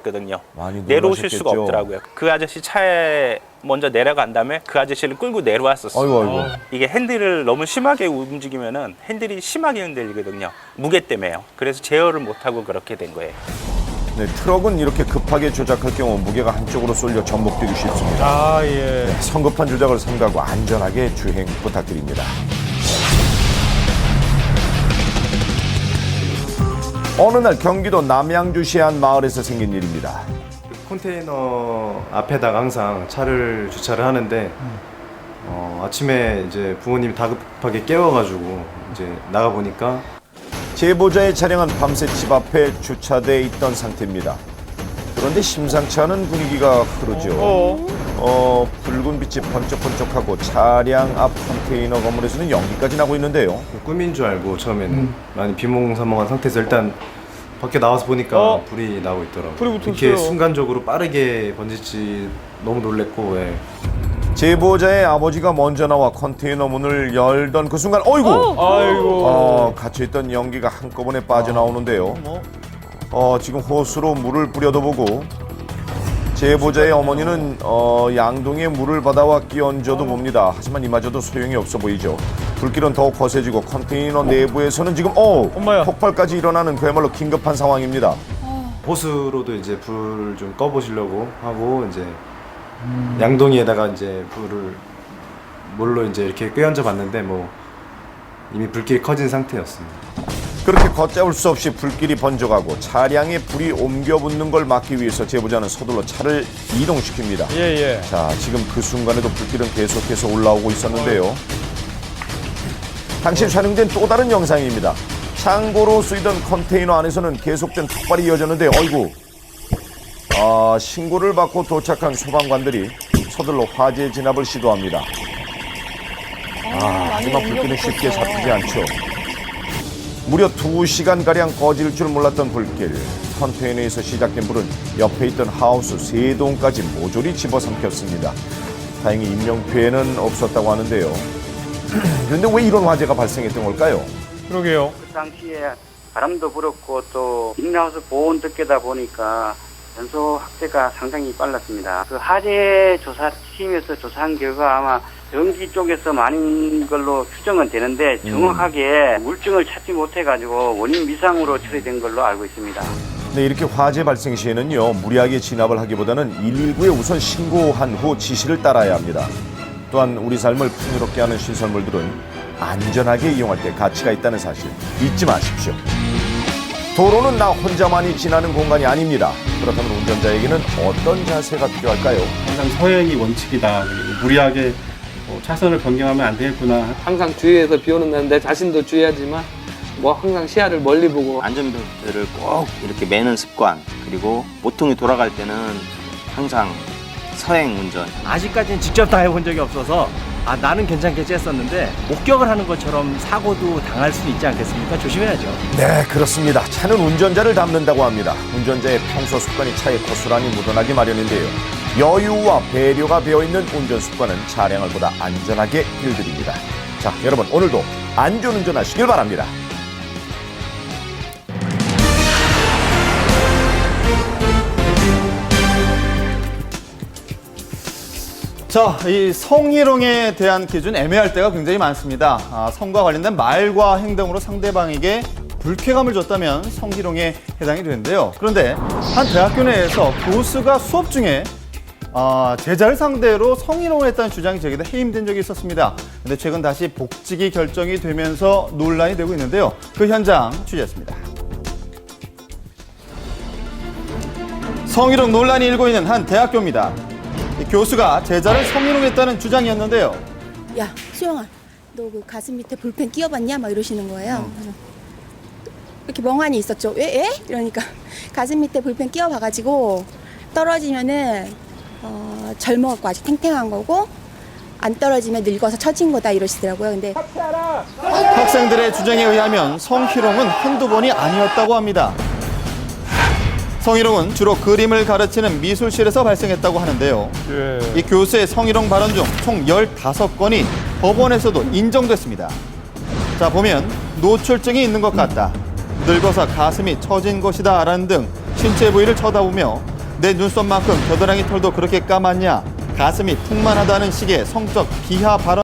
놀라셨거든요. 많이 내려오실 수가 놀라셨겠죠. 없더라고요. 그 아저씨 차에 먼저 내려간 다음에 그 아저씨를 끌고 내려왔었어요. 아이고. 이게 핸들을 너무 심하게 움직이면은 핸들이 심하게 흔들리거든요. 무게 때문에요. 그래서 제어를 못하고 그렇게 된 거예요. 네, 트럭은 이렇게 급하게 조작할 경우 무게가 한쪽으로 쏠려 전복되기 쉽습니다. 아, 예. 네, 성급한 조작을 삼가고 안전하게 주행 부탁드립니다. 어느 날 경기도 남양주시의 한 마을에서 생긴 일입니다. 컨테이너 앞에다가 항상 차를 주차를 하는데 아침에 이제 부모님이 다급하게 깨워가지고 이제 나가 보니까 제보자의 차량은 밤새 집 앞에 주차돼 있던 상태입니다. 그런데 심상치 않은 분위기가 흐르죠. 붉은 빛이 번쩍번쩍하고 차량 앞 컨테이너 건물에서는 연기까지 나고 있는데요. 꿈인 줄 알고 처음에는 많이 비몽사몽한 상태에서 일단 밖에 나와서 보니까 불이 나고 있더라고요. 불이 붙었어요. 이렇게 순간적으로 빠르게 번질지 너무 놀랬고 제보자의 아버지가 먼저 나와 컨테이너 문을 열던 그 순간 어이구! 아이고. 갇혀있던 연기가 한꺼번에 빠져나오는데요. 지금 호수로 물을 뿌려도 보고 제보자의 어머니는 양동이에 물을 받아와 끼얹어도 봅니다. 하지만 이마저도 소용이 없어 보이죠. 불길은 더욱 거세지고 컨테이너 내부에서는 지금 엄마야. 폭발까지 일어나는 그야말로 긴급한 상황입니다. 호스로도 이제 불 좀 꺼보시려고 하고 이제 양동이에다가 이제 물로 이제 이렇게 꿰얹어 봤는데 뭐 이미 불길이 커진 상태였습니다. 그렇게 걷잡을 수 없이 불길이 번져가고 차량에 불이 옮겨 붙는 걸 막기 위해서 제보자는 서둘러 차를 이동시킵니다. 예. 자, 지금 그 순간에도 불길은 계속해서 올라오고 있었는데요. 당시 촬영된 또 다른 영상입니다. 창고로 쓰이던 컨테이너 안에서는 계속된 폭발이 이어졌는데 어이구. 신고를 받고 도착한 소방관들이 서둘러 화재 진압을 시도합니다. 하지만 불길은 쉽게 잡히지 않죠. 무려 2시간가량 꺼질 줄 몰랐던 불길. 컨테이너에서 시작된 불은 옆에 있던 하우스 3동까지 모조리 집어삼켰습니다. 다행히 인명피해는 없었다고 하는데요. 그런데 왜 이런 화재가 발생했던 걸까요? 그러게요. 그 당시에 바람도 불었고 또 인하우스 보온 덮개다 보니까 연소 확대가 상당히 빨랐습니다. 그 화재 조사팀에서 조사한 결과 아마 전기 쪽에서 많은 걸로 추정은 되는데 정확하게 물증을 찾지 못해가지고 원인 미상으로 처리된 걸로 알고 있습니다. 네, 이렇게 화재 발생 시에는요, 무리하게 진압을 하기보다는 119에 우선 신고한 후 지시를 따라야 합니다. 또한 우리 삶을 풍요롭게 하는 시설물들은 안전하게 이용할 때 가치가 있다는 사실 잊지 마십시오. 도로는 나 혼자만이 지나는 공간이 아닙니다. 그렇다면 운전자에게는 어떤 자세가 필요할까요? 항상 서행이 원칙이다. 그리고 무리하게 차선을 변경하면 안 되겠구나. 항상 주의해서 비 오는 날인데 자신도 주의하지만 뭐 항상 시야를 멀리 보고 안전벨트를 꼭 이렇게 매는 습관, 그리고 모통이 돌아갈 때는 항상 서행 운전. 아직까지는 직접 다 해본 적이 없어서 나는 괜찮겠지 했었는데 목격을 하는 것처럼 사고도 당할 수 있지 않겠습니까? 조심해야죠. 네, 그렇습니다. 차는 운전자를 닮는다고 합니다. 운전자의 평소 습관이 차에 고스란히 묻어나기 마련인데요. 여유와 배려가 배어있는 운전 습관은 차량을 보다 안전하게 길들입니다. 자, 여러분 오늘도 안전운전 하시길 바랍니다. 자, 이 성희롱에 대한 기준 애매할 때가 굉장히 많습니다. 성과 관련된 말과 행동으로 상대방에게 불쾌감을 줬다면 성희롱에 해당이 되는데요. 그런데 한 대학교 내에서 교수가 수업 중에 제자를 상대로 성희롱을 했다는 주장이 제기돼 해임된 적이 있었습니다. 그런데 최근 다시 복직이 결정이 되면서 논란이 되고 있는데요. 그 현장 취재했습니다. 성희롱 논란이 일고 있는 한 대학교입니다. 이 교수가 제자를 성희롱했다는 주장이었는데요. 야, 수영아, 너 그 가슴 밑에 볼펜 끼워봤냐? 막 이러시는 거예요. 그래서 이렇게 멍하니 있었죠. 왜? 이러니까 가슴 밑에 볼펜 끼워봐가지고 떨어지면은 젊어갖고 아직 탱탱한 거고 안 떨어지면 늙어서 처진 거다 이러시더라고요. 근데 학생들의 주장에 의하면 성희롱은 한두 번이 아니었다고 합니다. 성희롱은 주로 그림을 가르치는 미술실에서 발생했다고 하는데요. 이 교수의 성희롱 발언 중 총 15건이 법원에서도 인정됐습니다. 자, 보면 노출증이 있는 것 같다, 늙어서 가슴이 처진 것이다 라는 등 신체 부위를 쳐다보며 내 눈썹만큼 겨드랑이 털도 그렇게 까맣냐? 가슴이 풍만하다는 식의 성적 비하 발언